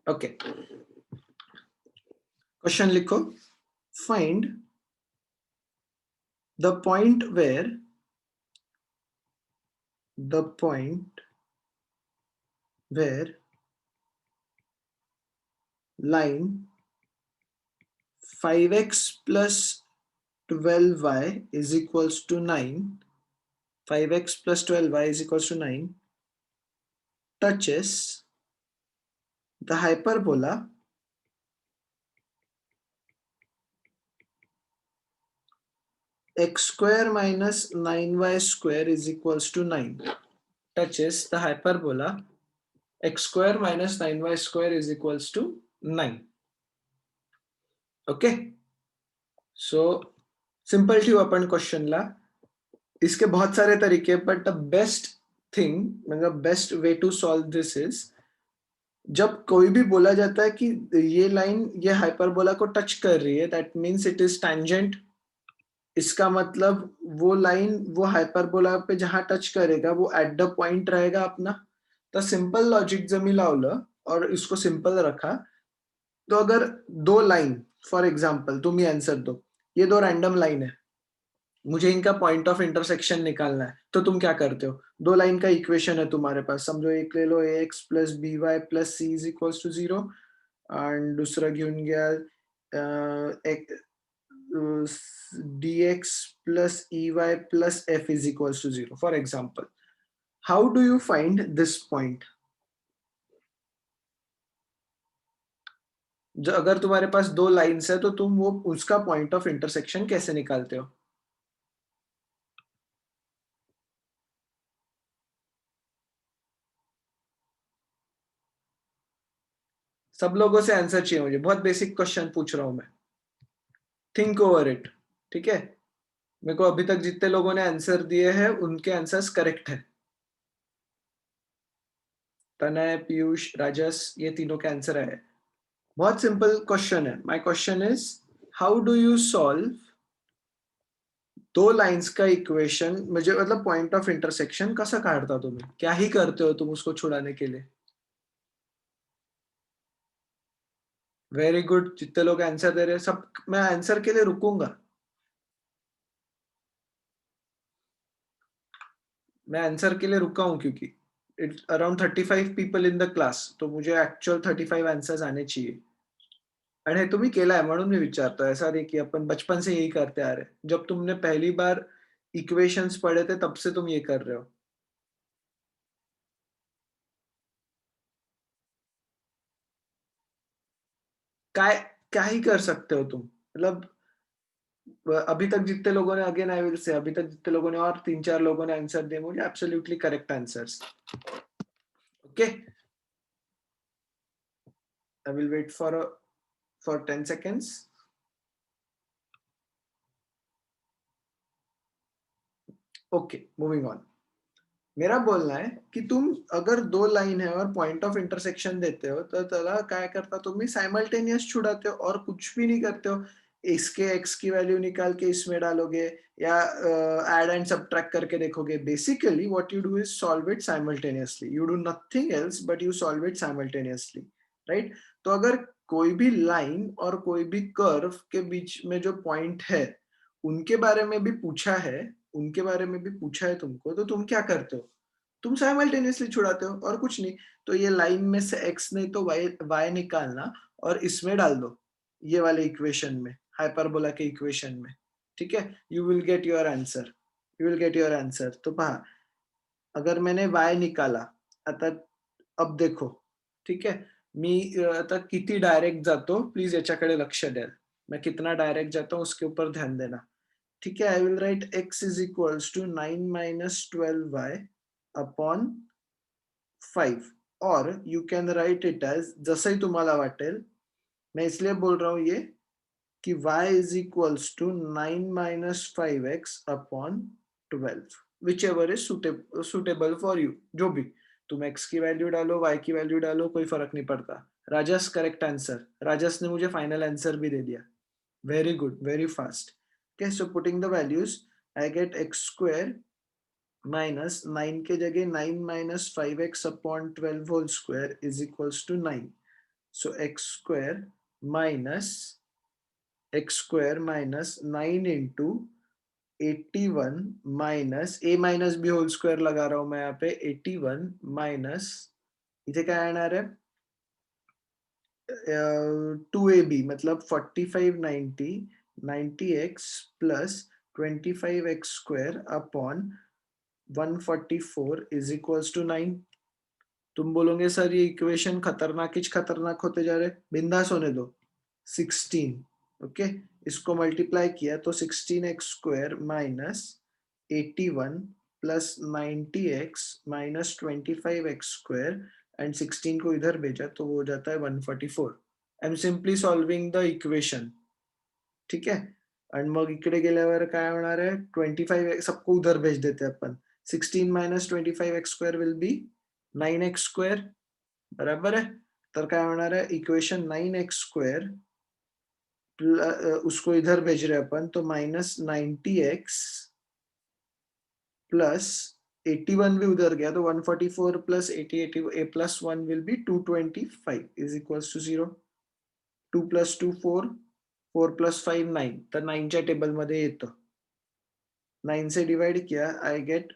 Okay, question लिखो. Find the point where line 5x plus 12y is equals to 9, 5x plus 12y is equals to 9, touches the hyperbola x square minus 9y square is equals to 9. Touches the hyperbola x square minus 9y square is equals to 9. Okay, so simple ठेवू आपण क्वेश्चनला. इसके बहुत सारे तरीके, but the best thing, मतलब best way to solve this is, जब कोई भी बोला जाता है कि ये लाइन ये हाइपरबोला को टच कर रही है, that means it is tangent. इसका मतलब वो लाइन वो हाइपरबोला पे जहां टच करेगा वो एट द पॉइंट रहेगा अपना. तो सिंपल लॉजिक जर मी लावलं और इसको सिंपल रखा, तो अगर दो लाइन, फॉर एग्जाम्पल तुम्ही आंसर दो, ये दो रैंडम लाइन है, मुझे इनका पॉइंट ऑफ इंटरसेक्शन निकालना है, तो तुम क्या करते हो? दो लाइन का इक्वेशन है तुम्हारे पास, समझो एक ले लो, ax plus b y plus c is equals to 0, आणि दुसरा घेऊन घ्या dx plus ey plus f is equals to 0, for example. How do you find this point? जो अगर तुम्हारे पास दो लाइन्स है तो तुम वो उसका पॉइंट ऑफ इंटरसेक्शन कैसे निकालते हो? सब लोगों से आंसर चाहिए मुझे, बहुत बेसिक क्वेश्चन पूछ रहा हूं मैं. Think over it. ठीक है, मेरे को अभी तक जितने लोगों ने आंसर दिए हैं उनके आंसर्स करेक्ट है. तनय, पीयूष, राजस, ये तीनों के आंसर है. बहुत सिंपल क्वेश्चन है. My question is, how do you solve दो लाइंस का इक्वेशन? मुझे मतलब पॉइंट ऑफ इंटरसेक्शन कैसा काटता तुम्हें, क्या ही करते हो तुम उसको छुड़ाने के लिए? वेरी गुड, जितने लोग आंसर दे रहे हैं सब, मैं आंसर के लिए रुकूंगा. मैं आंसर के लिए रुका हूं क्योंकि it's around 35 people in the class, तो मुझे एक्चुअल 35 आंसर्स आने चाहिए. आणि हे तुम्ही केलाय म्हणून मी विचारतोय. ऐसा नहीं कि अपन बचपन से यही करते आ रहे. जब तुमने पहली बार इक्वेशंस पढ़े थे तब से तुम ये कर रहे हो. काय क्या ही कर सकते हो तुम, मतलब अभी तक जितने लोगों ने, अगेन आई विल से, अभी तक जितने लोगों ने और तीन चार लोगों ने आंसर दिए मुझे absolutely correct answers. Okay, I will wait for 10 seconds. Okay, moving on. मेरा बोलना है कि तुम अगर दो लाइन है और पॉइंट ऑफ इंटरसेक्शन देते हो तो त्याला काय करता तुम्ही, साइमल्टेनियस छुड़ाते हो और कुछ भी नहीं करते हो. इसके x की वैल्यू निकाल के इसमें डालोगे या ऐड एंड सबट्रैक्ट करके देखोगे. Basically what you do is solve it simultaneously. You do nothing else but you solve it simultaneously, right? तो अगर कोई भी लाइन और कोई भी कर्व के बीच में जो पॉइंट है उनके बारे में भी पूछा है, उनके बारे में भी पूछा है तुमको, तो तुम क्या करते हो? तुम साइमल्टेनियसली छुड़ाते हो और कुछ नहीं. तो ये लाइन में से x नहीं तो y निकालना और इसमें डाल दो, ये वाले इक्वेशन में, हाइपरबोला के इक्वेशन में. ठीक है, you will get your answer, you will get your answer. तो पहा, अगर मैंने y निकाला आता, अब देखो, ठीक है, मी आता किती डायरेक्ट जातो, प्लीज याच्याकडे लक्ष द्या. मैं कितना डायरेक्ट जाता हूँ उसके ऊपर ध्यान देना. ठीक है, I will write x is equals to 9 minus 12y upon 5, और you can write it as जसंही तुम्हाला वाटेल. मैं इसलिए बोल रहा हूं ये कि y is equals to 9 minus 5x upon 12, whichever is suitable for you. जो भी तुम x की वैल्यू डालो, y की वैल्यू डालो, कोई फर्क नहीं पड़ता. राजस करेक्ट आंसर. राजस ने मुझे फाइनल आंसर भी दे दिया. Very good, very fast. Okay, so putting the values, I get x square minus 9 के जगह 9 minus 5x upon 12 whole square is equals to 9. So x square minus 9 into 81 minus a minus b whole square लगा रहा हूं मैं यहाँ पे 81 minus इथे काय येणार आहे 2ab मतलब 45 90 90x plus 25x square upon 144 is equals to 9। तुम बोलोगे सर ये इक्वेशन खतरनाक होते जा रहे, बिंदास होने दो। 16 ओके, इसको मल्टीप्लाई किया तो 16x square minus 81 plus 90x minus 25x square and 16 को इधर भेजा तो वो हो जाता है 144। I am simply solving the equation, ठीक है। आणि मग इकडे गेल्यावर काय होणार आहे 25 सबको उधर भेज देते अपन। 16 minus 25x square will be 9x square, बराबर है। तर काय होणार आहे इक्वेशन 9x स्क्वायर उसको इधर भेज रहे अपन तो माइनस 90x प्लस 81 भी उधर गया तो 144 plus 80 80 plus 1 will be 225 is equals to 0। 2 plus 2 4 4 plus 5 9, तर 9 च्या टेबल मध्ये येतं। 9 से डिवाइड किया I get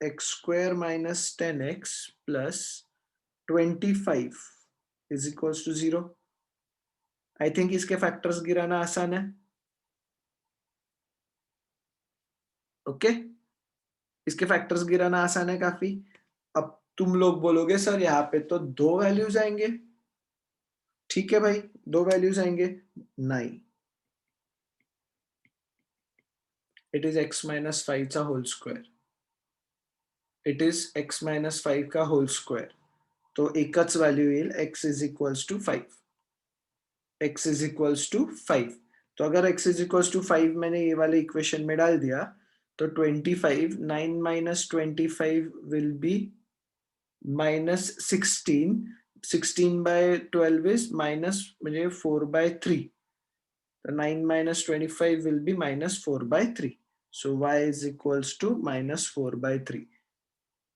x square minus 10x plus 25 is equals to 0। I think इसके फैक्टर्स गिराना आसान है। ओके इसके फैक्टर्स गिराना आसान है काफी। अब तुम लोग बोलोगे सर यहाँ पे तो 2 वैल्यूज आएंगे, ठीक है भाई 2 वैल्यूज आएंगे, नहीं, इट इज x माइनस 5 चा whole square, it is x minus 5 का होल स्क्वायर, तो एकच वैल्यू येईल x is equals to 5, x is equals to 5। तो अगर x इज इक्वल्स टू 5 मैंने ये वाले इक्वेशन में डाल दिया तो 25 9 minus 25 will be minus 16, 16 by 12 is minus म्हणजे 4 by 3, the 9 minus 25 will be minus 4 by 3, so y is equals to minus 4 by 3।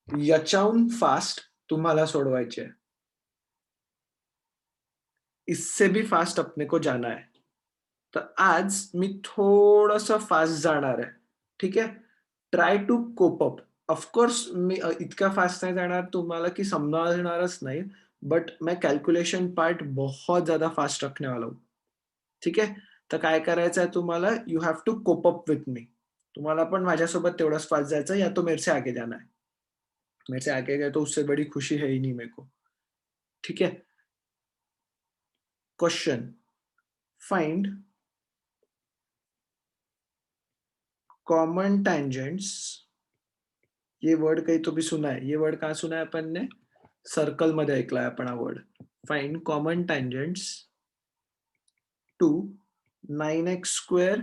याच्याहून fast तुम्हाला सोडवायचे है, इससे भी फास्ट अपने को जाना है, तो आज मी थोडंसं फास्ट जाणार आहे, ठीक है। Try to cope up, of course मी इतका फास्ट नहीं जाणार तुम्हाला की समझणारच नहीं, बट मैं कैलकुलेशन पार्ट बहुत ज्यादा फास्ट रखने वाला हूँ, ठीक है। तर काय करायचं आहे तुम्हाला, you have to cope up with me, तुम्हाला पण माझ्यासोबत तेवढंच फास्ट जायचं या तो मेरे से आगे जाना है, मेरे से आगे गए तो उससे बड़ी खुशी है ही नहीं मेरे को, ठीक है। क्वेश्चन, फाइंड कॉमन टेंजेंट्स, ये वर्ड कहीं तो भी सुना है, ये वर्ड कहाँ सुना है अपन ने, सर्कल मध्ये ऐकलाय आपण हा word. Find common tangents to 9x square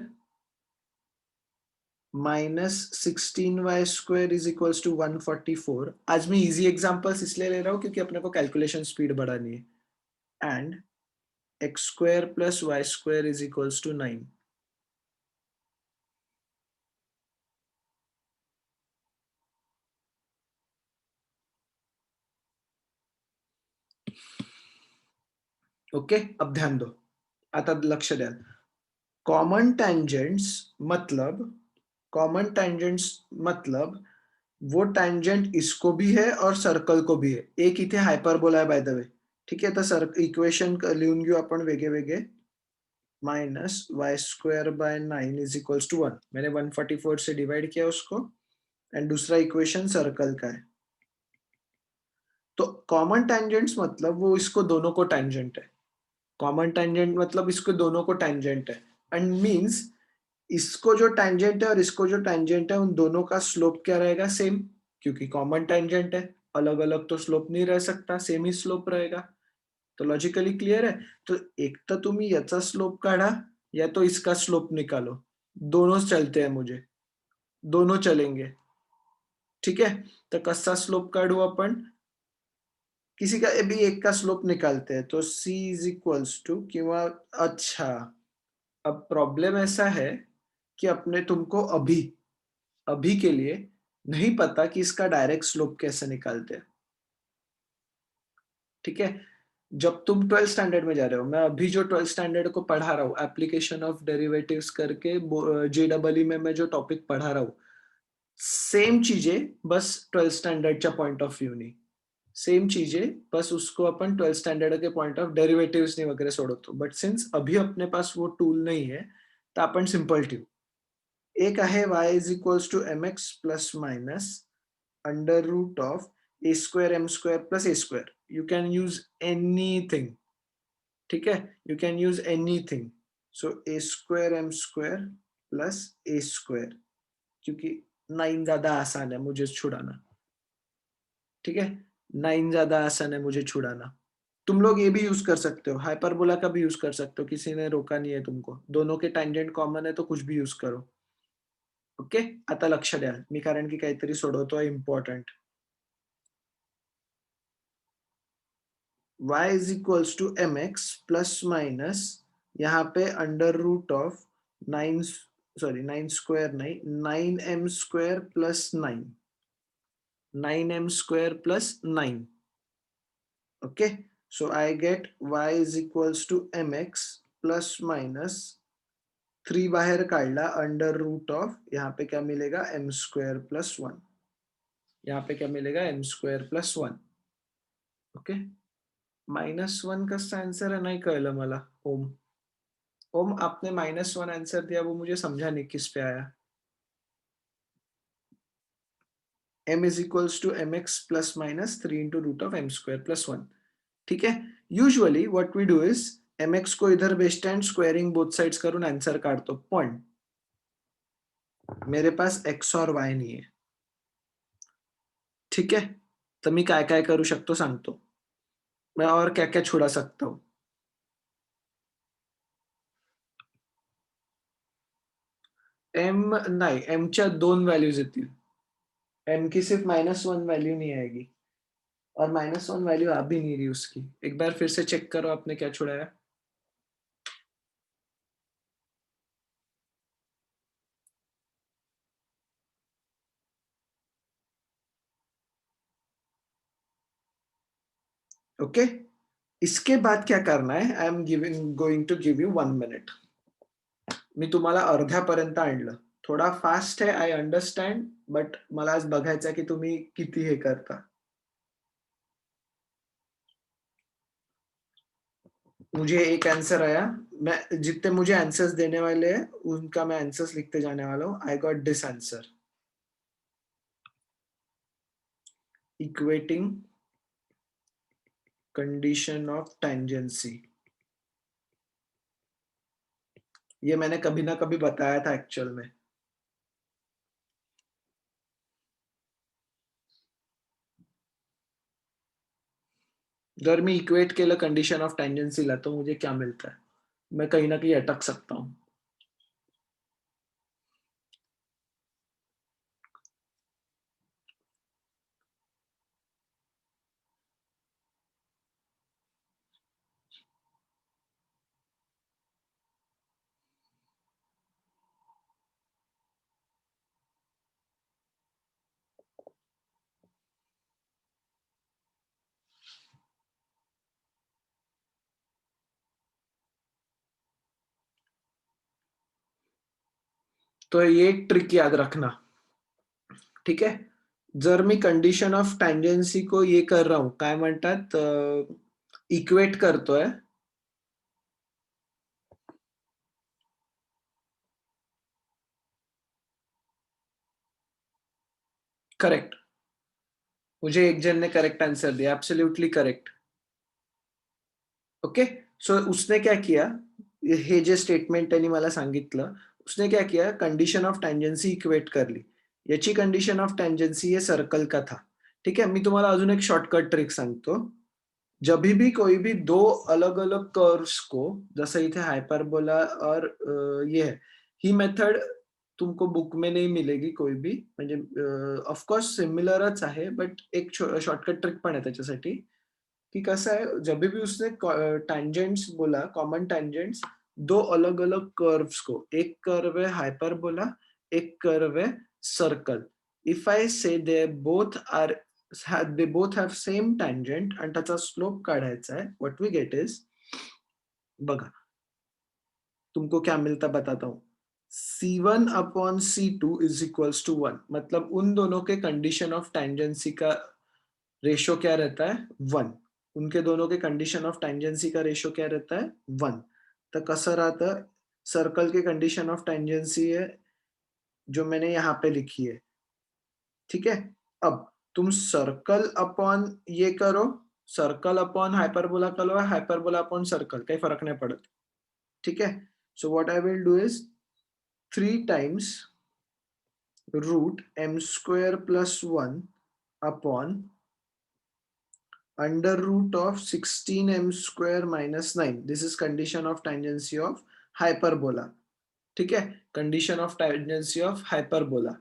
minus 16y square is equals to 144। आज मैं इजी एग्जांपल्स इसलिए ले रहा हूँ क्योंकि अपने को कैलकुलेशन स्पीड बढ़ानी है। And x square plus y square is equals to 9। Okay अब ध्यान दो, आता लक्ष द्या। कॉमन टेंजेंट्स मतलब वो टेंजेंट इसको भी है और सर्कल को भी है। एक इथे हायपरबोला आहे बाय द वे, ठीक है। तर इक्वेशन लिहून घेऊ आपण वेगळे वेगळे। Minus y square by 9 is equals to 1, मैंने 144 से डिवाइड किया उसको, एंड दूसरा इक्वेशन सर्कल का है। तो कॉमन टेंजेंट्स मतलब वो इसको दोनों को टेंजेंट है, कॉमन टेंजेंट मतलब इसको दोनों को टेंजेंट है, एंड मींस इसको जो टेंजेंट है और इसको जो टेंजेंट है उन दोनों का स्लोप क्या रहेगा, सेम, क्योंकि कॉमन टेंजेंट है, अलग अलग तो स्लोप नहीं रह सकता, सेम ही स्लोप रहेगा। तो लॉजिकली क्लियर है। तो एक तो तुम याचा स्लोप काढा या तो इसका स्लोप निकालो, दोनों चलते हैं मुझे, दोनों चलेंगे, ठीक है। तो कसा स्लोप काढू अपन, किसी का भी एक का स्लोप निकालते हैं, तो c इज इक्वल्स टू किंवा, अच्छा अब प्रॉब्लम ऐसा है कि अपने तुमको अभी अभी के लिए नहीं पता कि इसका डायरेक्ट स्लोप कैसे निकालते हैं, ठीक है। जब तुम 12th स्टैंडर्ड में जा रहे हो, मैं अभी जो 12th स्टैंडर्ड को पढ़ा रहा हूँ, एप्लीकेशन ऑफ डेरिवेटिव्स करके जेईई में मैं जो टॉपिक पढ़ा रहा हूँ, सेम चीजें बस 12th स्टँडर्डच्या पॉइंट ऑफ व्ह्यूनी. सेम चीजें बस उसको अपन 12th स्टँडर्ड के पॉइंट ऑफ डेरिवेटिव्सनी वगैरह सोडवतो. बट सिन्स अभी अपने पास वो टूल नहीं है, तर आपण सिंपल ठेवू. एक आहे y is equals to mx plus minus under root of a square m square plus a square. You can use anything. ठीक है, you can use anything. So a square m square plus a square, क्योंकि 9 ज्यादा आसान है मुझे छुड़ाना. ठीक है, 9 ज्यादा आसान है मुझे छुड़ाना. तुम लोग ये भी यूज कर सकते हो, हाइपरबोला का भी यूज कर सकते हो, किसी ने रोका नहीं है तुमको. दोनों के टँजेंट कॉमन है तो कुछ भी यूज करो. ओके, आता लक्ष द्या, मी कारण की काहीतरी सोडवतोय important. y is equals to mx plus minus, यहाँ पे under root of 9, sorry 9 square नहीं, 9m square plus 9, 9m square plus 9. Okay, so I get y is equals to mx plus minus 3 बाहर काढला, अंडर रूट ऑफ यहाँ पे क्या मिलेगा m square plus 1. यहाँ पे क्या मिलेगा m स्क्वायर प्लस 1. ओके, -1 कसं आंसर है नहीं कळलं मला. ओम, ओम आपने -1 आंसर दिया, वो मुझे समझा नहीं किस पे आया. m is equals to mx plus minus 3 into root of m square plus 1. ठीक है, usually what we do is mx को इधर best and squaring both sides करून आंसर काढतो. पण मेरे पास x और y नहीं है. ठीक है, तर मी काय काय करू शकतो सांगतो. मैं और क्या क्या छुड़ा सकता हूँ. m नहीं, m च्या 2 वैल्यूज येतील. m की सिर्फ -1 वैल्यू नहीं आएगी, और -1 वैल्यू आ भी नहीं रही उसकी. एक बार फिर से चेक करो आपने क्या छुड़ाया. ओके, इसके बाद क्या करना है, I am going to give you 1 minute. मी तुम्हाला अर्ध्यापर्यंत आणलं. थोडा फास्ट है, आय अंडरस्टँड, बट मला आज बघायचं की तुम्ही किती हे करता. मुझे एक आंसर आया. मैं जितने मुझे आंसर्स देने वाले हैं उनका मैं आंसर्स लिखते जाने वाला हूँ. I got this answer. Equating condition of tangency. ये मैंने कभी ना कभी बताया था एक्चुअल में. अगर मैं इक्वेट केलं कंडीशन ऑफ टेंजेंसीला तो मुझे क्या मिलता है. मैं कहीं ना कहीं अटक सकता हूँ. तो ये ट्रिक याद रखना. ठीक है, जर मी कंडिशन ऑफ टँजेन्सी को ये कर रहा हूँ, काय म्हणतात, इक्वेट करतोय. करेक्ट, मुझे एक जन ने करेक्ट आंसर दिया, एब्सोल्युटली करेक्ट. ओके, सो उसने क्या किया, हे जे स्टेटमेंट त्यांनी मला सांगितलं, उसने क्या किया, कंडीशन ऑफ टँजेन्सी इक्वेट करली. याची कंडीशन ऑफ टँजेन्सी ये सर्कल का था. ठीक है, मी तुम्हाला अजून एक शॉर्टकट ट्रिक सांगतो. जब भी कोई भी दो अलग-अलग कर्व्स को, जैसे इथे हाइपरबोला और ये है, ही मेथड तुमको बुक में नहीं मिलेगी कोई भी, म्हणजे ऑफ कोर्स सिमिलरच आहे, बट एक शॉर्टकट ट्रिक पण आहे त्याच्यासाठी, कि कसं आहे, जब भी उसने टैंजेंट्स बोला, कॉमन टैंजेंट्स, दो अलग-अलग कर्व्स को, एक कर्व है हाइपरबोला, एक कर्व है circle. If I say they both are they both have same tangent आणि त्याचा स्लोप काढायचा आहे. What we get is, बघा, तुमको क्या मिलता बताता हूँ. C1 upon C2 is equals to 1. मतलब उन दोनों के कंडीशन ऑफ टेंजेंसी का रेशो क्या रहता है? 1. उनके दोनों के कंडीशन ऑफ टेंजेंसी का रेशो क्या रहता है? 1. तर कसं राहतं? सर्कल की कंडीशन ऑफ टेंजेंसी है जो मैंने यहाँ पे लिखी है. ठीक है. अब तुम सर्कल अपॉन ये करो, सर्कल अपॉन हाइपरबोला करो, हाइपरबोला अपॉन सर्कल, काही फरक नाही पडत. ठीक है. So what I will do is 3 times root m square plus 1 upon under root of 16m square minus 9. This is condition of tangency of hyperbola. ठीक है. Condition of tangency of hyperbola.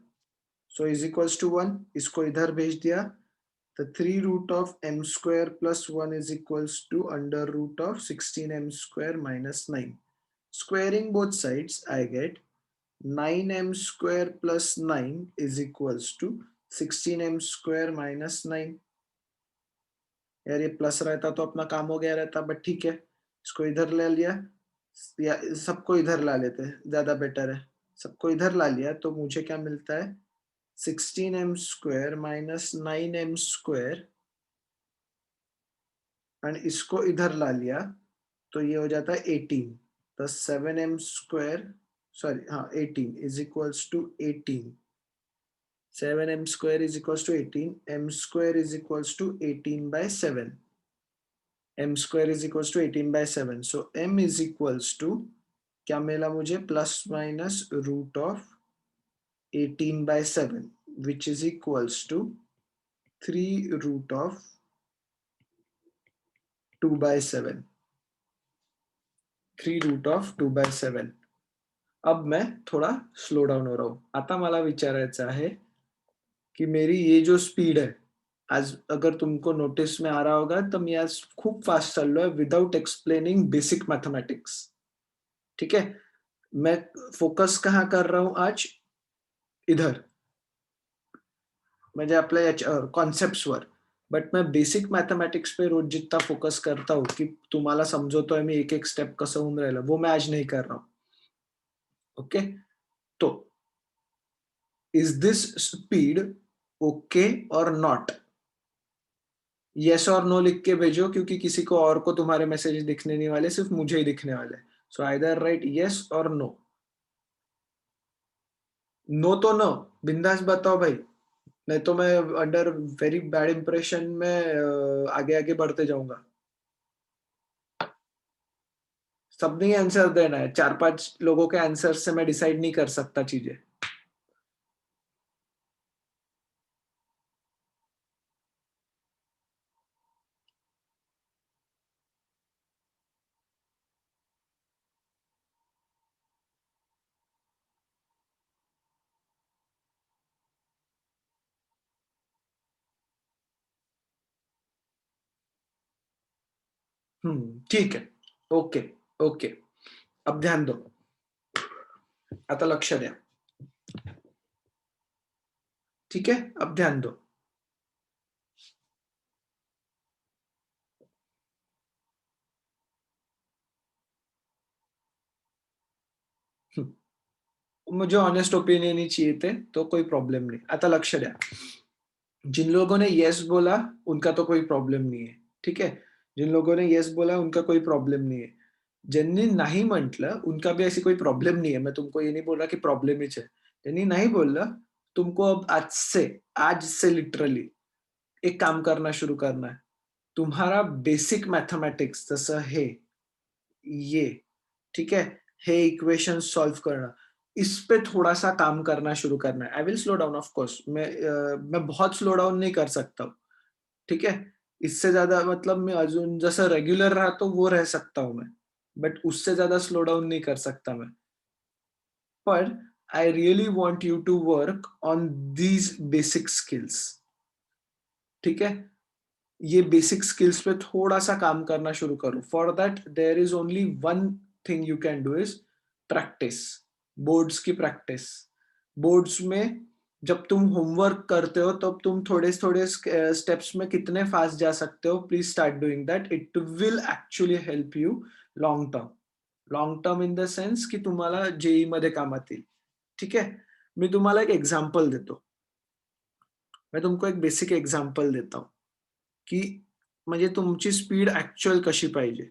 So is equals to 1. इसको इधर भेज दिया. The 3 root of m square plus 1 is equals to under root of 16m square minus 9. Squaring both sides, I get 9m square plus 9 is equals to 16m square minus 9. यार ये plus रहता तो अपना काम हो गया रहता, बट ठीक है, इसको इधर ले लिया, या सबको इधर ला लेते हैं, ज्यादा बेटर है. सबको इधर ला लिया तो मुझे क्या मिलता है? 16m square minus 9m square, and इसको इधर ला लिया तो ये हो जाता है 18. तो 7m square, सॉरी हाँ 18 is equals to 18. 7m square is equals to 18. M square is equals to 18 by 7. M square is equals to 18 by 7. So M is equals to क्या मिला मुझे? Plus minus root of 18 by 7, which is equals to 3 root of 2 by 7. 3 root of 2 by 7. अब मैं थोड़ा slow down हो रहा हूँ. आता मला विचारायचं आहे की मेरी ये जो स्पीड है, आज अगर तुमको नोटिस में आ रहा होगा तो मैं आज खूप फास्ट चल रहा है विदाउट एक्सप्लेनिंग बेसिक मैथमेटिक्स. ठीक है. मैं फोकस कहाँ कर रहा हूँ आज? इधर, म्हणजे आपल्या कॉन्सेप्ट्सवर. बट मैं बेसिक मैथमेटिक्स पे रोज जितना फोकस करता हूँ की तुम्हाला समजवतोय मी एक एक स्टेप कसं होऊन राहिलं, वो मैं आज नहीं कर रहा हूँ. ओके. तो इज दिस स्पीड ओके और नॉट? यस और नो लिख के भेजो, क्योंकि किसी को और को तुम्हारे मैसेज दिखने नहीं वाले, सिर्फ मुझे ही दिखने वाले. सो आइदर राइट यस और नो. नो तो नो, बिंदास बताओ भाई, नहीं तो मैं अंडर वेरी बैड इंप्रेशन में आगे आगे बढ़ते जाऊंगा. सब नहीं आंसर देना है. 4-5 लोगों के आंसर से मैं डिसाइड नहीं कर सकता चीजें. ठीक है. ओके. ओके. अब ध्यान दो, आता लक्ष द्या. ठीक है. अब ध्यान दो. मुझे ऑनेस्ट ओपिनियन ही चाहिए थे, तो कोई प्रॉब्लम नहीं. आता लक्ष द्या. जिन लोगों ने यस बोला उनका तो कोई प्रॉब्लम नहीं है. ठीक है. जिन लोगों ने यस बोला उनका कोई प्रॉब्लम नहीं है. ज्यांनी नाही म्हटलं उनका भी ऐसी कोई प्रॉब्लम नहीं है. मैं तुमको ये नहीं बोल रहा कि प्रॉब्लम ही है. ज्यांनी नहीं बोलला, तुमको अब आज से लिटरली एक काम करना शुरू करना है. तुम्हारा बेसिक मैथमेटिक्स जसं हे, ये, ठीक है, हे इक्वेशन सॉल्व करना, इस पे थोड़ा सा काम करना शुरू करना है. I will slow down of course. मैं बहुत स्लो डाउन नहीं कर सकता हूँ. ठीक है. इससे ज्यादा मतलब मैं अजून जसं रेग्युलर राहतो वो रह सकता हूँ मैं, बट उससे ज्यादा स्लो डाउन नहीं कर सकता मैं. पर I really want you to work on these basic skills. ठीक है. ये बेसिक स्किल्स पे थोड़ा सा काम करना शुरू करो. For that there is only one thing you can do is practice. Boards की प्रैक्टिस. बोर्ड्स में जब तुम होमवर्क करते हो तब तुम थोड़े थोड़े स्टेप्स में कितने फास्ट जा सकते हो, please start doing that. It will actually help you long term. Long term in the sense की तुम्हाला जेई मध्ये कामात येईल. ठीक आहे. मी तुम्हाला एक एक्झाम्पल देतो. मैं तुमको एक बेसिक एक्झाम्पल देता हूँ की म्हणजे तुमची स्पीड ऍक्च्युअल कशी पाहिजे.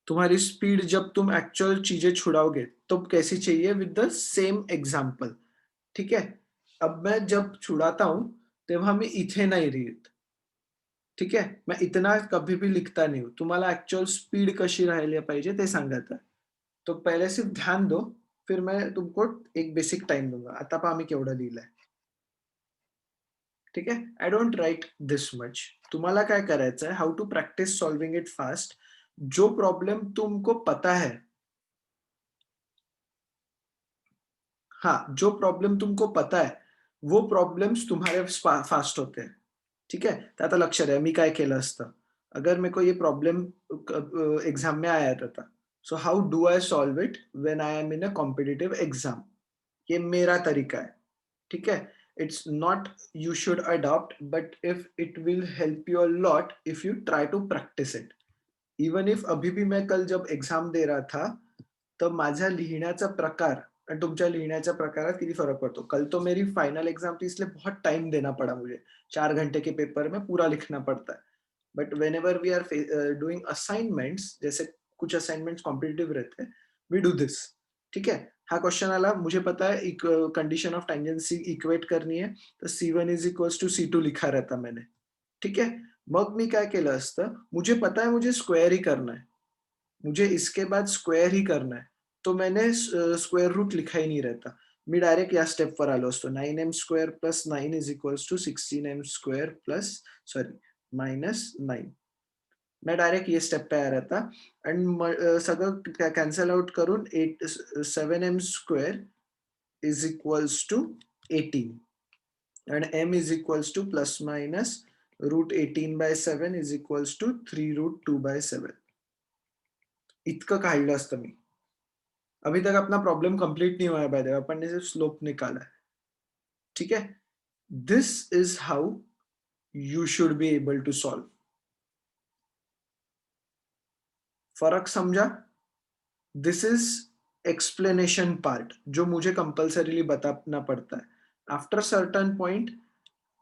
तुम्हारी स्पीड जब तुम एक्चुअल चीजें छुड़ाओगे तो कैसी चाहिए विद द सेम एग्जाम्पल. ठीक है. अब मैं जब छुड़ाता हूं तेव्हा मी इथे नाही लिहित. ठीक है. मैं इतना कभी भी लिखता नहीं हूं. तुम्हाला ऍक्च्युअल स्पीड कशी राहिली पाहिजे ते सांगत आहे. तो पहिले सिर्फ ध्यान दो, फिर मैं तुमको एक बेसिक टाइम दूंगा. आता पहा मी केवढं लिहिलंय. ठीक आहे. I don't write this much. तुम्हाला काय करायचं आहे, how to practise solving it fast. जो प्रॉब्लम तुमको पता है, हाँ, जो प्रॉब्लेम तुमको पता है, वो प्रॉब्लेम्स तुम्हारे फास्ट होते हैं. ठीक आहे. तर आता लक्ष द्या, मी काय केलं असतं. अगर मेरे को ये प्रॉब्लम एग्जाम में आया रहता, so how do I solve it when I am in a competitive exam. ये मेरा तरीका है. ठीक है. It's not you should adopt, but if it will help you a lot if you try to practise it. Even if अभी भी मैं कल जब एग्जाम दे रहा था, तब माझा लिहिण्याचा प्रकार आणि तुमच्या लिहिण्याच्या प्रकारात किती फर्क पड़तो. कल तो मेरी फाइनल एग्जाम थी, इसलिए बहुत टाइम देना पड़ा मुझे. 4 घंटे के पेपर में पूरा लिखना पड़ता है. But whenever we are doing assignments, जैसे कुछ असाइनमेंट्स कॉम्पिटिटिव रहते हैं, वी डू दिस. ठीक है. हा क्वेश्चन आला, मुझे पता है कंडीशन ऑफ टेंजेंसी इक्वेट करनी है, तो C1 is equals to C2 लिखा रहता मैंने. ठीक है. मग मी काय केलं असतं, मुझे पता है मुझे स्क्वेअर ही करना है. मुझे इसके बाद स्क्वेअर ही करना है. तो मैंने स्क्वेअर रूट लिखा ही नहीं रहता. मी डायरेक्ट या स्टेपवर आलो असतो. 9m square plus 9 is equals to 16m square plus sorry minus 9. मैं डायरेक्ट ये स्टेप पे आया रहता आणि सगळं कॅन्सल आउट करून 7m square is equals to 18 and m is equals to plus minus root 18 by 7 is equals to 3 root 2 by 7. इतकं काढलं असतं मी. अभी तक अपना प्रॉब्लम कंप्लीट नहीं हुआ है बाय द वे, अपन ने सिर्फ स्लोप निकाला है. ठीक है. This is how you should be able to solve. फर्क समझा. दिस इज एक्सप्लेनेशन पार्ट जो मुझे कंपल्सरीली बताना पड़ता है. आफ्टर सर्टन पॉइंट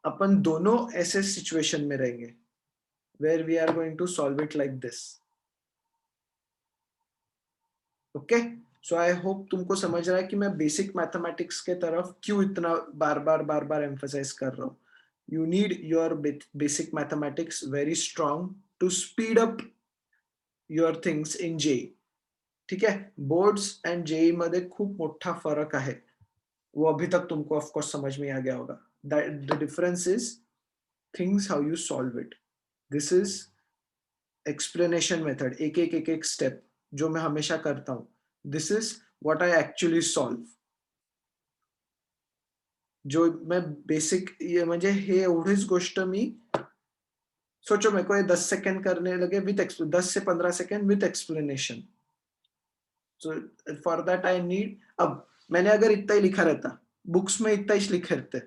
अपन दोनों ऐसे सिचुएशन में रहेंगे where we are going to solve it like this. Okay. So I hope तुमको समझ रहा है कि मैं बेसिक मैथमेटिक्स के तरफ क्यों इतना बार बार एम्फसाइज कर रहा हूँ. You need your basic mathematics very strong to speed up your things in JEE. ठीक है. बोर्ड्स एंड जेई मध्ये खूप मोठा फरक आहे. वो अभी तक तुमको ऑफकोर्स समझ में आ गया होगा. The difference is things how you solve it. This is explanation method. एक एक स्टेप जो मैं हमेशा करता हूँ. This is what I actually solve. जो मैं बेसिक ये म्हणजे हे एवढीच गोष्ट मी सोचो मेरे को ये 10 सेकंड करने लगे विथ 10 से 15 second with explanation. So for that I need. अब मैंने अगर इतना ही लिखा रहता, बुक्स में इतना ही लिखे रहते,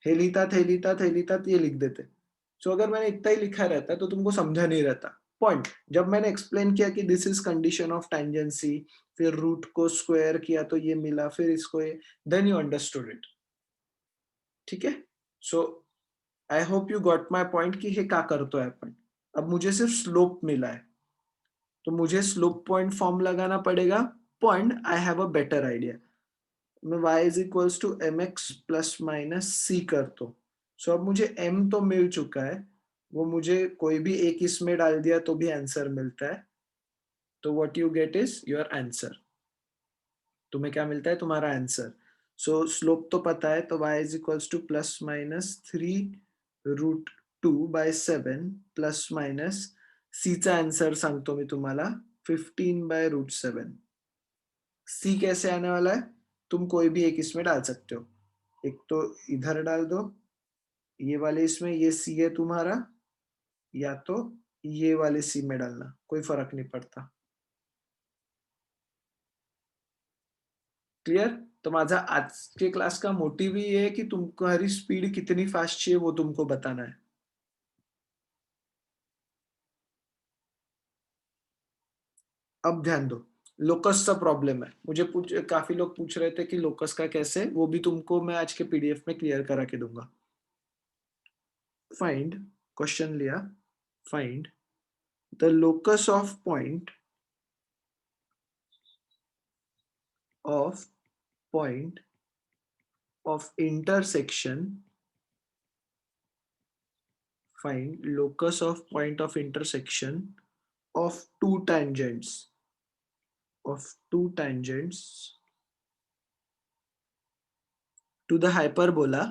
हे लिखतात ये लिख देते. सो अगर मैंने इतना ही लिखा रहता तो तुमको समझा नहीं रहता पॉइंट. जब मैंने एक्सप्लेन किया कि this is condition of tangency, फिर रूट को स्क्वायर किया तो ये मिला, फिर इसको ये, देन यू अंडरस्टूड इट. ठीक है. So I hope you got my point कि हे का करतोय आपण. अब मुझे सिर्फ स्लोप मिला है, तो मुझे स्लोप पॉइंट फॉर्म लगाना पड़ेगा. Point I have a better idea. मैं y is equals to M X plus minus C कर दो. सो अब मुझे m तो मिल चुका है, वो मुझे कोई भी एक इसमें डाल दिया तो भी आंसर मिलता है. तो what you get is your answer. तुम्हें क्या मिलता है, तुम्हारा आंसर. सो स्लोप तो पता है, तो y is equals two plus minus 3√2/7 plus minus c चा आंसर सांगतो मी तुम्हाला 15/√7. c कैसे आने वाला है, तुम कोई भी एक इसमें डाल सकते हो. एक तो इधर डाल दो, ये वाले इसमें ये c है तुम्हारा, या तो ये वाले c में डालना, कोई फर्क नहीं पड़ता. क्लियर. तो माझा आज के क्लास का मोटिव ही ये है कि तुम्हारी स्पीड कितनी फास्ट चाहिए वो तुमको बताना है। अब ध्यान दो, लोकस का प्रॉब्लम है। मुझे काफी लोग पूछ रहे थे कि लोकस का कैसे, वो भी तुमको मैं आज के पीडीएफ में क्लियर करा के दूंगा। फाइंड, क्वेश्चन लिया, find the locus of point of point of intersection, find locus of point of intersection of two tangents to the hyperbola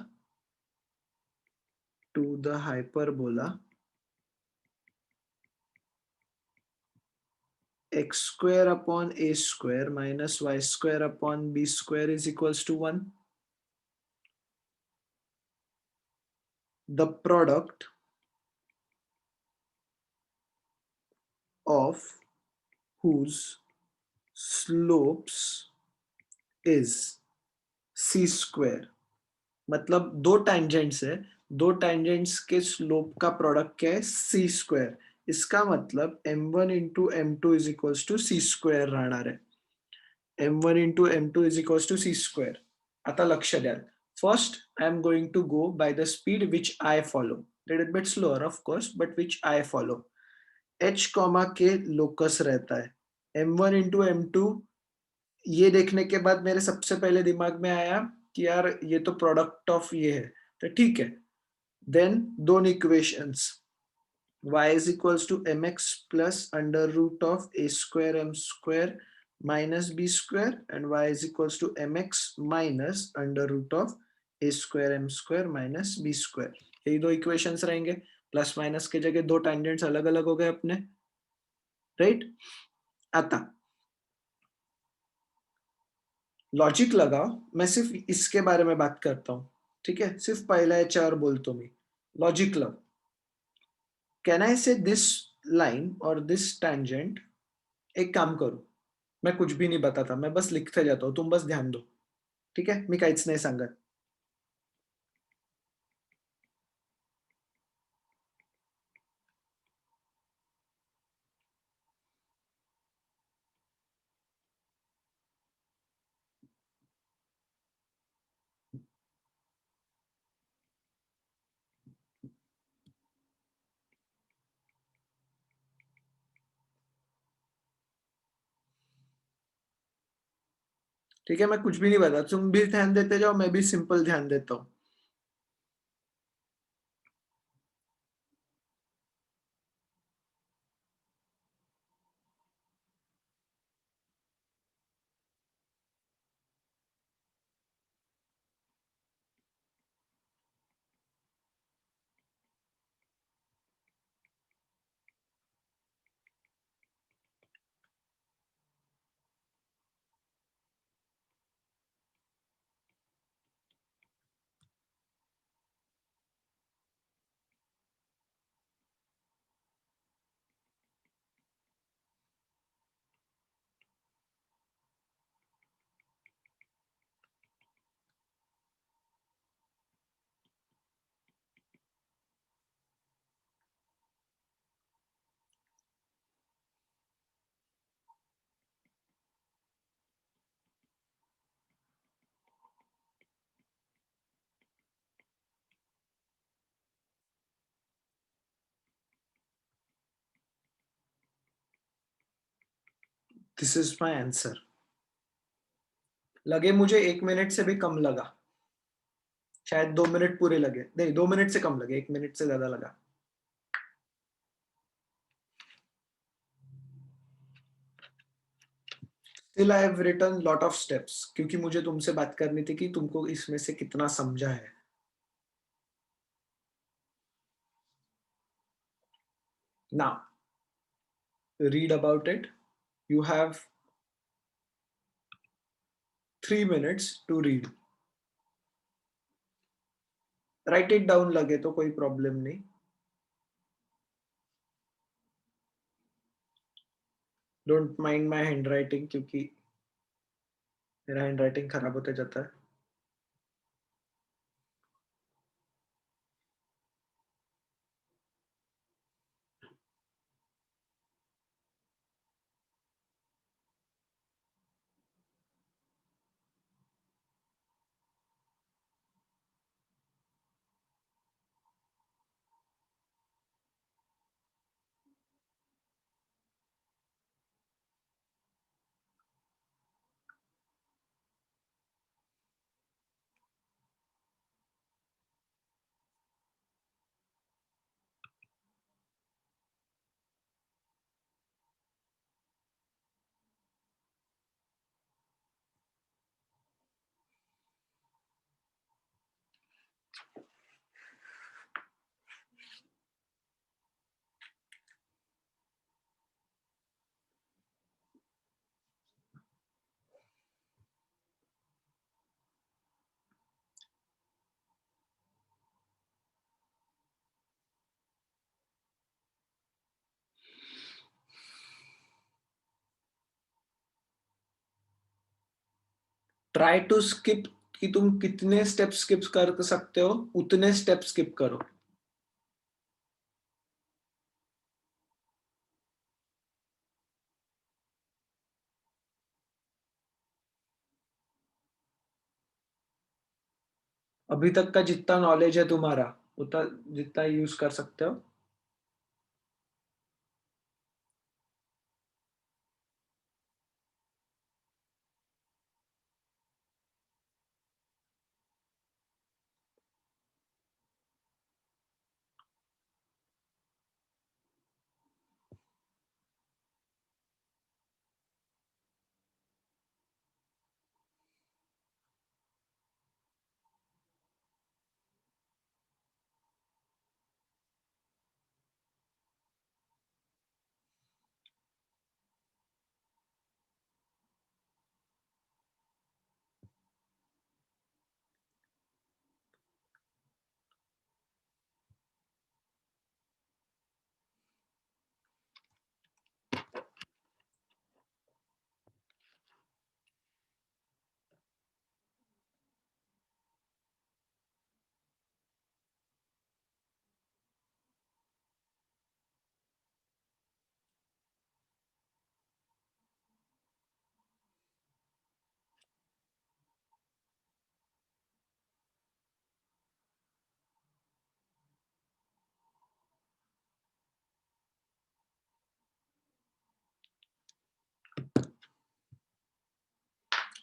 x square upon a square minus y square upon b square is equals to 1. The product of whose slopes is c square. मतलब दो tangents है, दो tangents के slope का product क्या है, c square. इसका मतलब m1 into m2 is equals to c square राहणार आहे. m1 into m2 is equals to c square. आता लक्ष द्या. First, I am going to go by the speed which I follow. Little bit slower, of course, but which I follow. h, k locus रहता है. m1 into m2 ये देखने के बाद मेरे सबसे पहले दिमाग में आया कि यार ये तो प्रोडक्ट ऑफ ये है, तो ठीक है. देन दोनों equations, y is equals to mx plus under root of a square m square minus b square and y is equals to mx minus under root of a square m square minus b square. यही दो equations रहेंगे. Plus minus के जगह दो tangents अलग अलग हो गए अपने, राइट. आता लॉजिक लगाओ. मैं सिर्फ इसके बारे में बात करता हूँ, ठीक है. सिर्फ पहला है चार बोलतो मी. लॉजिक लगाओ. कैन आई से दिस लाइन और दिस टेंजेंट. एक काम करू, मैं कुछ भी नहीं बताता, मैं बस लिखते जाता हूँ, तुम बस ध्यान दो, ठीक है. मी काहीच नाही सांगत. ठीक है, मैं कुछ भी नहीं बताता, तुम भी ध्यान देते जाओ, मैं भी सिंपल ध्यान देता हूँ. This is my answer. लगे मुझे 1 मिनट से भी कम लगा, शायद 2 मिनट पूरे लगे, नहीं 2 मिनट से कम लगे, 1 मिनट से ज्यादा लगा. Still I have written lot of steps, क्योंकि मुझे तुमसे बात करनी थी कि तुमको इसमें से कितना समझा है. Now read about it. You have 3 minutes to read. Write it down लगे तो कोई प्रॉब्लम नहीं. Don't mind my hand writing, क्योंकि मेरा हैंड राइटिंग खराब होते जाता है। ट्राई टू स्किप, कि तुम कितने स्टेप स्किप कर सकते हो उतने स्टेप स्किप करो। अभी तक का जितना नॉलेज है तुम्हारा उतना जितना यूज कर सकते हो।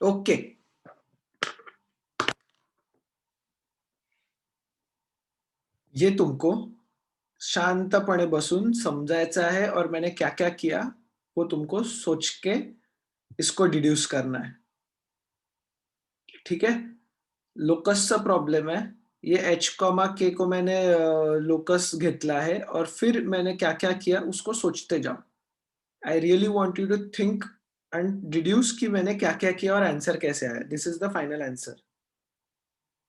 ओके, ये तुमको शांतपणे बसून समझायचा है और मैंने क्या क्या किया वो तुमको सोच के इसको डिड्यूस करना है। ठीक है। लोकसचा प्रॉब्लेम है। ये एच कॉमा के को मैंने लोकस घेतला है और फिर मैंने क्या क्या किया उसको सोचते जाओ। I really want you to think and deduce कि मैंने क्या क्या किया और आंसर कैसे आया। This is the final answer.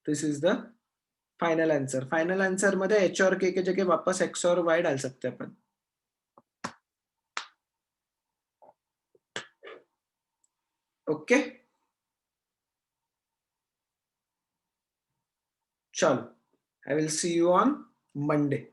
This is the final answer. Final answer मध्ये एच और के जगह वापस एक्स और वाई डाल सकते हैं अपन। ओके, चलो, I will see you on Monday.